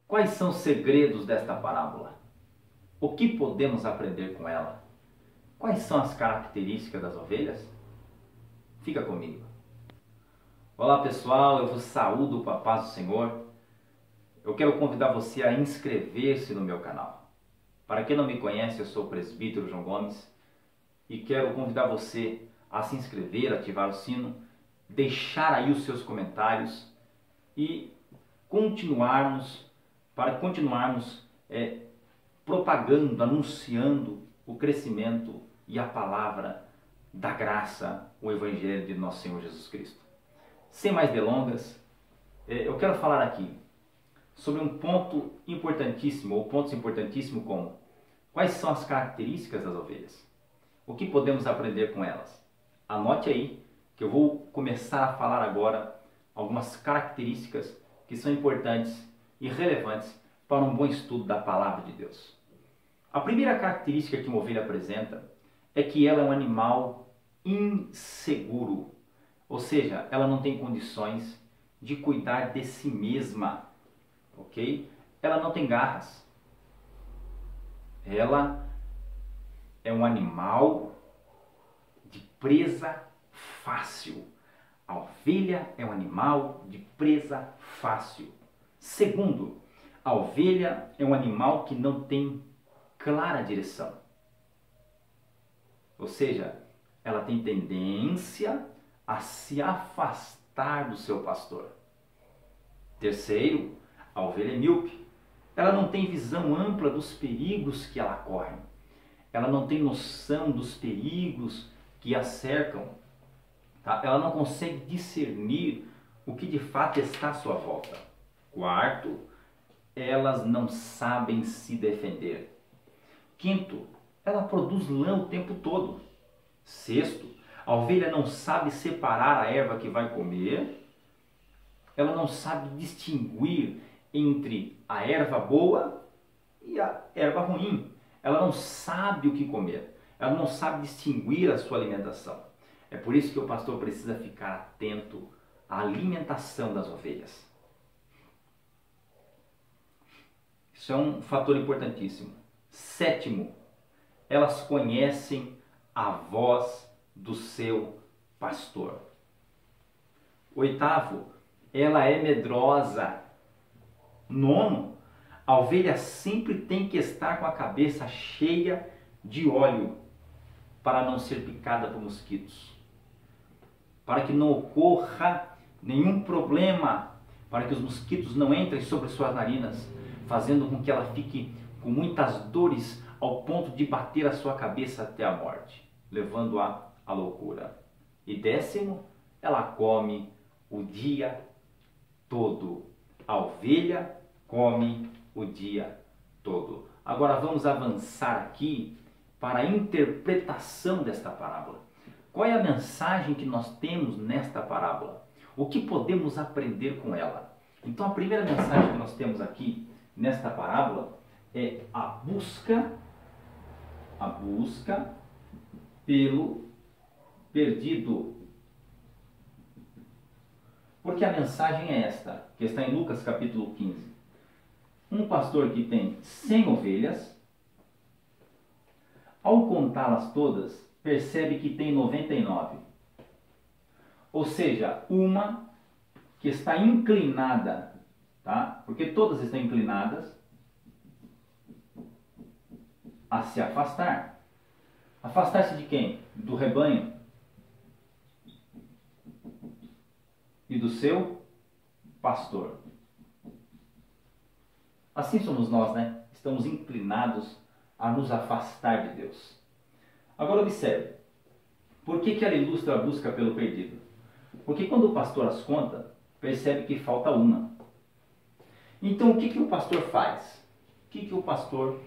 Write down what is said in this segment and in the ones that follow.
Quais são os segredos desta parábola? O que podemos aprender com ela? Quais são as características das ovelhas? Fica comigo. Olá pessoal, eu vos saúdo com a paz do Senhor. Eu quero convidar você a inscrever-se no meu canal. Para quem não me conhece, eu sou o presbítero João Gomes e quero convidar você a se inscrever, ativar o sino, deixar aí os seus comentários e continuarmos propagando, anunciando o crescimento e a palavra da graça, o Evangelho de nosso Senhor Jesus Cristo. Sem mais delongas, eu quero falar aqui sobre um ponto importantíssimo, ou pontos importantíssimos como quais são as características das ovelhas, o que podemos aprender com elas. Anote aí que eu vou começar a falar agora algumas características que são importantes e relevantes para um bom estudo da Palavra de Deus. A primeira característica que uma ovelha apresenta é que ela é um animal inseguro, ou seja, ela não tem condições de cuidar de si mesma, ok? Ela não tem garras. Ela é um animal de presa fácil. A ovelha é um animal de presa fácil. Segundo, a ovelha é um animal que não tem clara direção. Ou seja, ela tem tendência a se afastar do seu pastor. Terceiro, a ovelha é míope. Ela não tem visão ampla dos perigos que ela corre. Ela não tem noção dos perigos que a cercam. Tá? Ela não consegue discernir o que de fato está à sua volta. Quarto, elas não sabem se defender. Quinto, ela produz lã o tempo todo. Sexto, a ovelha não sabe separar a erva que vai comer. Ela não sabe distinguir entre a erva boa e a erva ruim. Ela não sabe o que comer. Ela não sabe distinguir a sua alimentação. É por isso que o pastor precisa ficar atento à alimentação das ovelhas. Isso é um fator importantíssimo. Sétimo, elas conhecem a voz do seu pastor. Oitavo, ela é medrosa. Nono, a ovelha sempre tem que estar com a cabeça cheia de óleo para não ser picada por mosquitos, para que não ocorra nenhum problema, para que os mosquitos não entrem sobre suas narinas, fazendo com que ela fique com muitas dores ao ponto de bater a sua cabeça até a morte, levando-a à loucura. E décimo, ela come o dia todo. A ovelha come o dia todo. Agora vamos avançar aqui para a interpretação desta parábola. Qual é a mensagem que nós temos nesta parábola? O que podemos aprender com ela? Então a primeira mensagem que nós temos aqui nesta parábola é a busca pelo perdido. Porque a mensagem é esta, que está em Lucas capítulo 15. Um pastor que tem 100 ovelhas, ao contá-las todas, percebe que tem 99. Ou seja, uma que está inclinada, tá? Porque todas estão inclinadas a se afastar. Afastar-se de quem? Do rebanho e do seu pastor. Assim somos nós, né? Estamos inclinados a nos afastar de Deus. Agora observe, por que ela ilustra a busca pelo perdido? Porque quando o pastor as conta, percebe que falta uma. Então o que o pastor faz? O que o pastor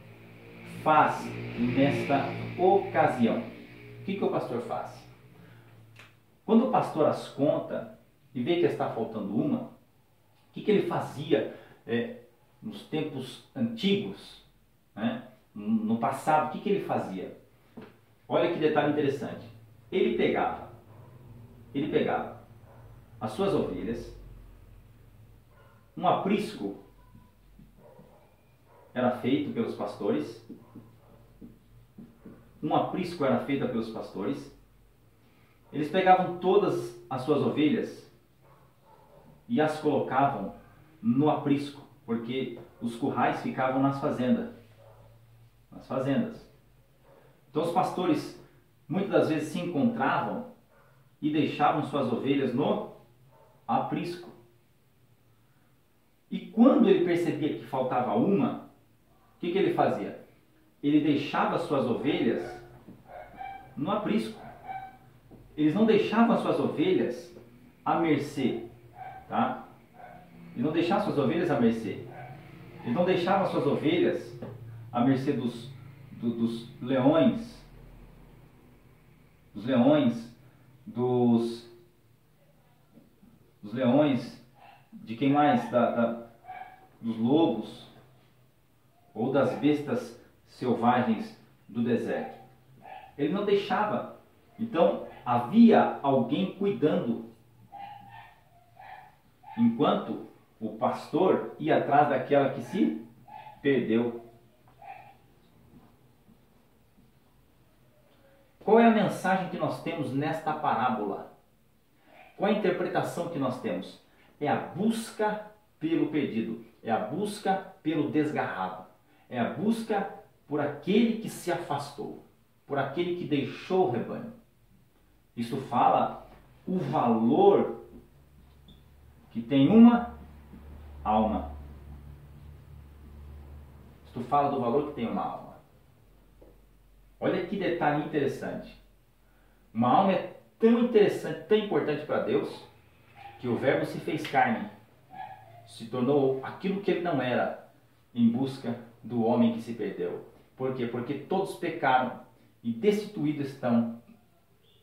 faz nesta ocasião? O que o pastor faz? Quando o pastor as conta e vê que está faltando uma, o que ele fazia nos tempos antigos, né? No passado? O que ele fazia? Olha que detalhe interessante. Ele pegava as suas ovelhas, um aprisco era feito pelos pastores. Um aprisco era feito pelos pastores. Eles pegavam todas as suas ovelhas e as colocavam no aprisco, porque os currais ficavam nas fazendas. Então os pastores muitas das vezes se encontravam e deixavam suas ovelhas no aprisco. E quando ele percebia que faltava uma, o que ele fazia? Ele deixava suas ovelhas no aprisco. Eles não deixavam as suas ovelhas à mercê, tá? Eles não deixavam suas ovelhas à mercê. Eles não deixavam as suas ovelhas à mercê dos leões, dos leões, de quem mais? Dos lobos ou das bestas selvagens do deserto. Ele não deixava. Então havia alguém cuidando, enquanto o pastor ia atrás daquela que se perdeu. Qual é a mensagem que nós temos nesta parábola? Qual é a interpretação que nós temos? É a busca pelo perdido, é a busca pelo desgarrado, é a busca por aquele que se afastou, por aquele que deixou o rebanho. Isso fala o valor que tem uma alma. Isto fala do valor que tem uma alma. Olha que detalhe interessante. Uma alma é tão interessante, tão importante para Deus, que o Verbo se fez carne, se tornou aquilo que ele não era, em busca do homem que se perdeu. Por quê? Porque todos pecaram e destituídos estão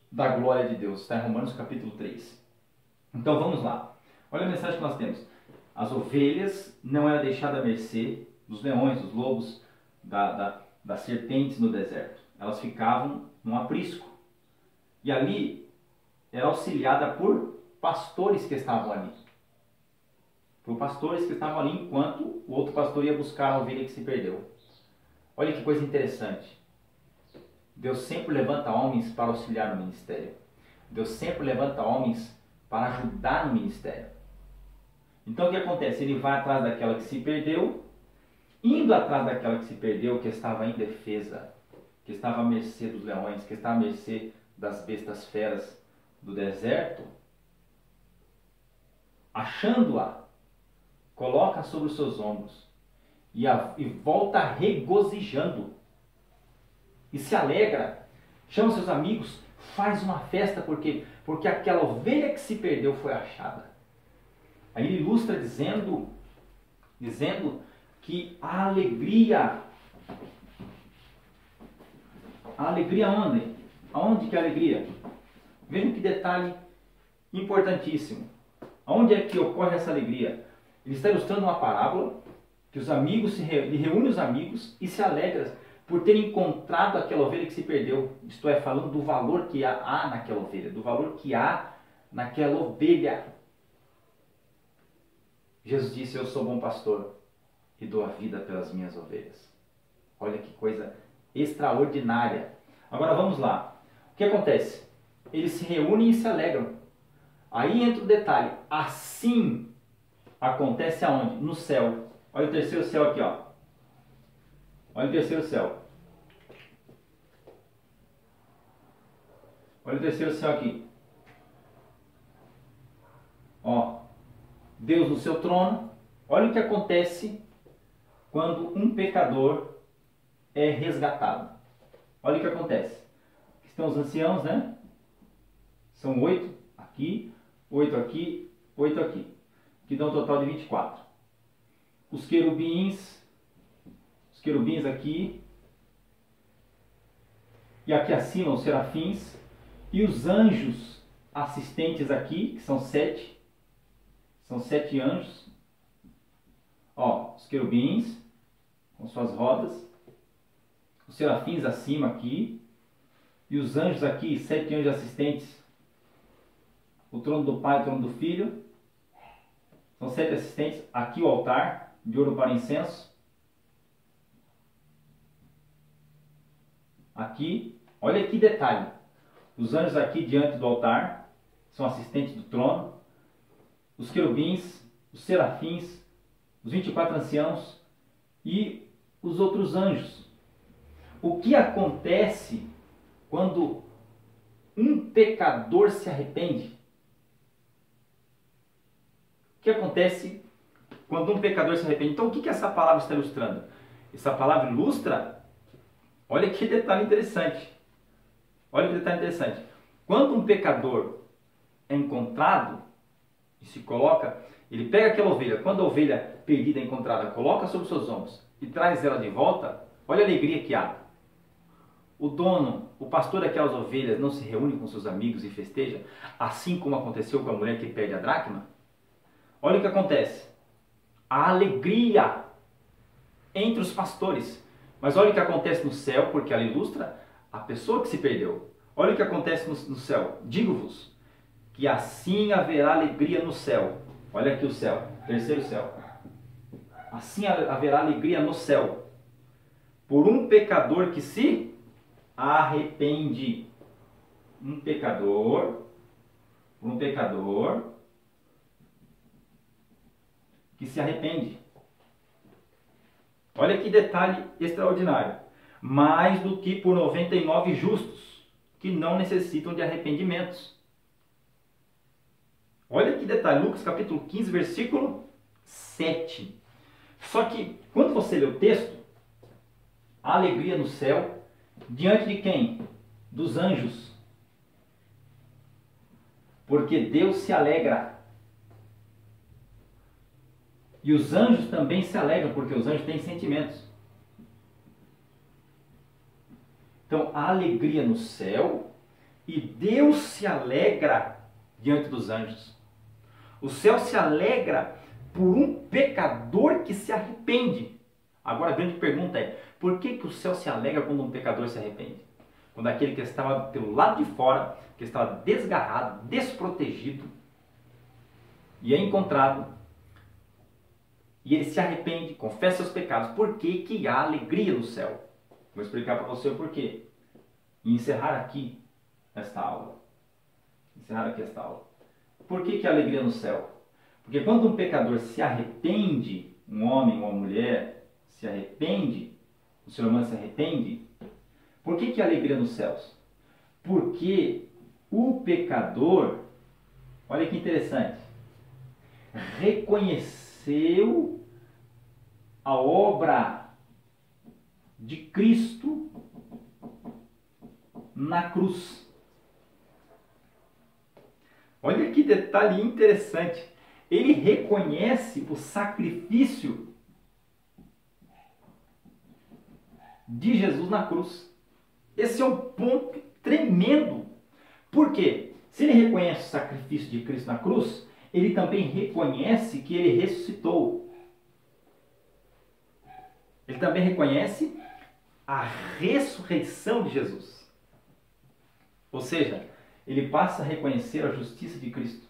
da glória de Deus. Está em Romanos capítulo 3. Então vamos lá. Olha a mensagem que nós temos. As ovelhas não eram deixadas à mercê dos leões, dos lobos, das serpentes no deserto. Elas ficavam num aprisco. E ali era auxiliada por pastores que estavam ali. Por pastores que estavam ali enquanto o outro pastor ia buscar a ovelha que se perdeu. Olha que coisa interessante. Deus sempre levanta homens para auxiliar no ministério. Deus sempre levanta homens para ajudar no ministério. Então o que acontece? Ele vai atrás daquela que se perdeu, indo atrás daquela que se perdeu, que estava indefesa, que estava à mercê dos leões, que estava à mercê das bestas feras do deserto. Achando-a, coloca sobre os seus ombros e volta regozijando. E se alegra, chama seus amigos, faz uma festa, porque aquela ovelha que se perdeu foi achada. Aí ele ilustra dizendo que a alegria onde? Aonde que é a alegria? Vejam que detalhe importantíssimo. Aonde é que ocorre essa alegria? Ele está ilustrando uma parábola que os amigos ele reúne os amigos e se alegra por ter encontrado aquela ovelha que se perdeu. Isto é, falando do valor que há naquela ovelha, do valor que há naquela ovelha. Jesus disse: eu sou bom pastor e dou a vida pelas minhas ovelhas. Olha que coisa extraordinária. Agora vamos lá. O que acontece? Eles se reúnem e se alegram. Aí entra o detalhe. Assim acontece aonde? No céu. Olha o terceiro céu aqui, ó. Olha o terceiro céu. Olha o terceiro céu aqui. Ó, Deus no seu trono. Olha o que acontece quando um pecador é resgatado. Olha o que acontece. Aqui estão os anciãos, né? São 8 aqui, 8 aqui, 8 aqui. Que dá um total de 24. Os querubins aqui. E aqui acima os serafins. E os anjos assistentes aqui, que são 7. São 7 anjos. Ó, os querubins com suas rodas. Os serafins acima aqui. E os anjos aqui, 7 anjos assistentes. O trono do Pai, o trono do Filho. São 7 assistentes. Aqui o altar de ouro para incenso. aqui, olha que detalhe. Os anjos aqui diante do altar são assistentes do trono. Os querubins, os serafins, os 24 anciãos e os outros anjos. O que acontece quando um pecador se arrepende? O que acontece quando um pecador se arrepende? Então, o que essa palavra está ilustrando? Essa palavra ilustra, olha que detalhe interessante. Olha que detalhe interessante. Quando um pecador é encontrado e se coloca, ele pega aquela ovelha, quando a ovelha perdida é encontrada, coloca sobre os seus ombros e traz ela de volta, olha a alegria que há. O dono, o pastor daquelas ovelhas não se reúne com seus amigos e festeja, assim como aconteceu com a mulher que perde a dracma? Olha o que acontece. A alegria entre os pastores. Mas olha o que acontece no céu, porque ela ilustra a pessoa que se perdeu. Olha o que acontece no céu. Digo-vos que assim haverá alegria no céu. Olha aqui o céu, terceiro céu. Assim haverá alegria no céu por um pecador que se arrepende. Um pecador que se arrepende. Olha que detalhe extraordinário. Mais do que por 99 justos, que não necessitam de arrependimentos. Olha que detalhe, Lucas capítulo 15, versículo 7. Só que, quando você lê o texto, a alegria no céu, diante de quem? Dos anjos. Porque Deus se alegra. E os anjos também se alegram, porque os anjos têm sentimentos. Então, a alegria no céu, e Deus se alegra diante dos anjos. O céu se alegra por um pecador que se arrepende. Agora a grande pergunta é, por que o céu se alegra quando um pecador se arrepende? Quando aquele que estava pelo lado de fora, que estava desgarrado, desprotegido, e é encontrado, e ele se arrepende, confessa seus pecados. Por que há alegria no céu? Vou explicar para você o porquê. E encerrar aqui esta aula. Por que há alegria no céu? Porque quando um pecador se arrepende, um homem ou uma mulher se arrepende, o ser humano se arrepende, por que há alegria nos céus? Porque o pecador, olha que interessante, reconheceu a obra de Cristo na cruz. Olha que detalhe interessante. Ele reconhece o sacrifício de Jesus na cruz. Esse é um ponto tremendo. Por quê? Se ele reconhece o sacrifício de Cristo na cruz, ele também reconhece que ele ressuscitou. Ele também reconhece a ressurreição de Jesus. Ou seja, ele passa a reconhecer a justiça de Cristo.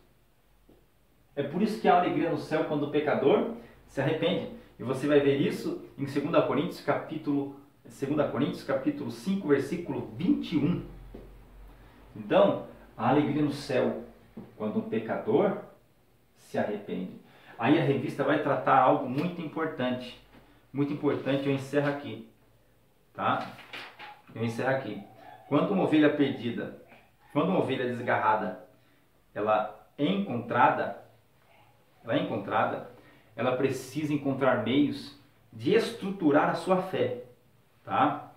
É por isso que há alegria no céu quando o pecador se arrepende. E você vai ver isso em 2 Coríntios capítulo 5, versículo 21. Então, há alegria no céu quando um pecador se arrepende. Aí a revista vai tratar algo muito importante. Muito importante, eu encerro aqui. Tá? Eu encerro aqui. Quando uma ovelha perdida, quando uma ovelha desgarrada, ela é encontrada, ela precisa encontrar meios de estruturar a sua fé. Tá?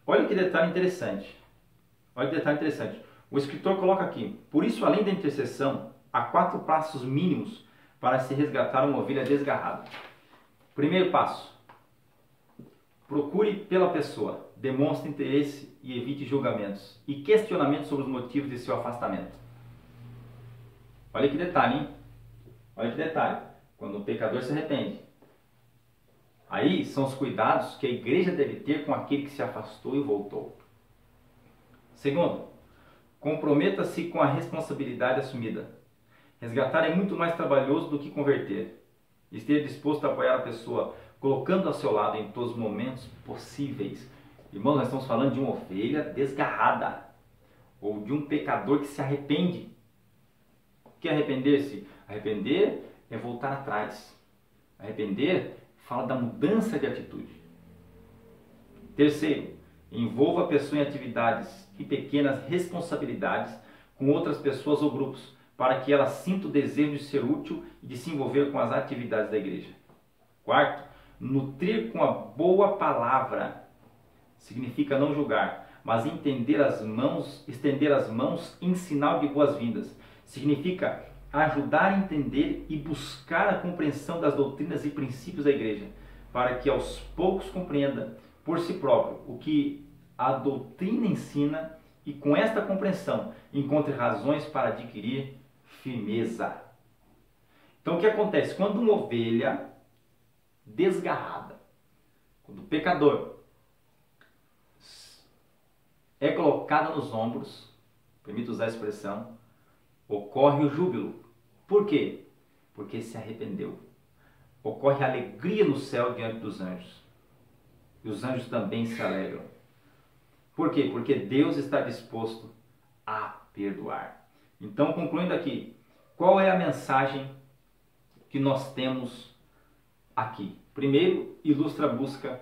Olha que detalhe interessante. O escritor coloca aqui: por isso, além da intercessão, há 4 passos mínimos para se resgatar uma ovelha desgarrada. Primeiro passo: procure pela pessoa, demonstre interesse e evite julgamentos e questionamentos sobre os motivos de seu afastamento. Olha que detalhe, hein? Olha que detalhe. Quando o pecador se arrepende. Aí são os cuidados que a igreja deve ter com aquele que se afastou e voltou. Segundo, comprometa-se com a responsabilidade assumida. Resgatar é muito mais trabalhoso do que converter. Esteja disposto a apoiar a pessoa, colocando ao seu lado em todos os momentos possíveis. Irmãos, nós estamos falando de uma ovelha desgarrada, ou de um pecador que se arrepende. O que é arrepender-se? Arrepender é voltar atrás. Arrepender fala da mudança de atitude. Terceiro, envolva a pessoa em atividades e pequenas responsabilidades com outras pessoas ou grupos, para que ela sinta o desejo de ser útil e de se envolver com as atividades da igreja. Quarto, nutrir com a boa palavra significa não julgar, mas estender as mãos em sinal de boas-vindas. Significa ajudar a entender e buscar a compreensão das doutrinas e princípios da igreja, para que aos poucos compreenda por si próprio o que a doutrina ensina e com esta compreensão encontre razões para adquirir firmeza. Então o que acontece? Quando uma ovelha desgarrada, quando o pecador é colocada nos ombros, permito usar a expressão, ocorre o júbilo. Por quê? Porque se arrependeu. Ocorre a alegria no céu diante dos anjos. E os anjos também se alegram. Por quê? Porque Deus está disposto a perdoar. Então, concluindo aqui, qual é a mensagem que nós temos aqui? Primeiro, ilustra a busca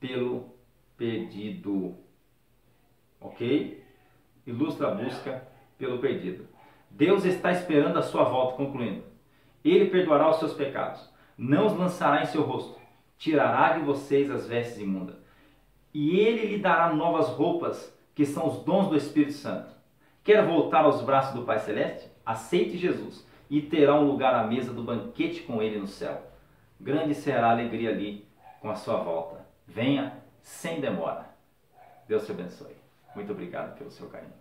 pelo perdido. Ok? Ilustra a busca pelo perdido. Deus está esperando a sua volta, concluindo. Ele perdoará os seus pecados, não os lançará em seu rosto, tirará de vocês as vestes imundas. E Ele lhe dará novas roupas, que são os dons do Espírito Santo. Quer voltar aos braços do Pai Celeste? Aceite Jesus e terá um lugar à mesa do banquete com Ele no céu. Grande será a alegria ali com a sua volta. Venha sem demora. Deus te abençoe. Muito obrigado pelo seu carinho.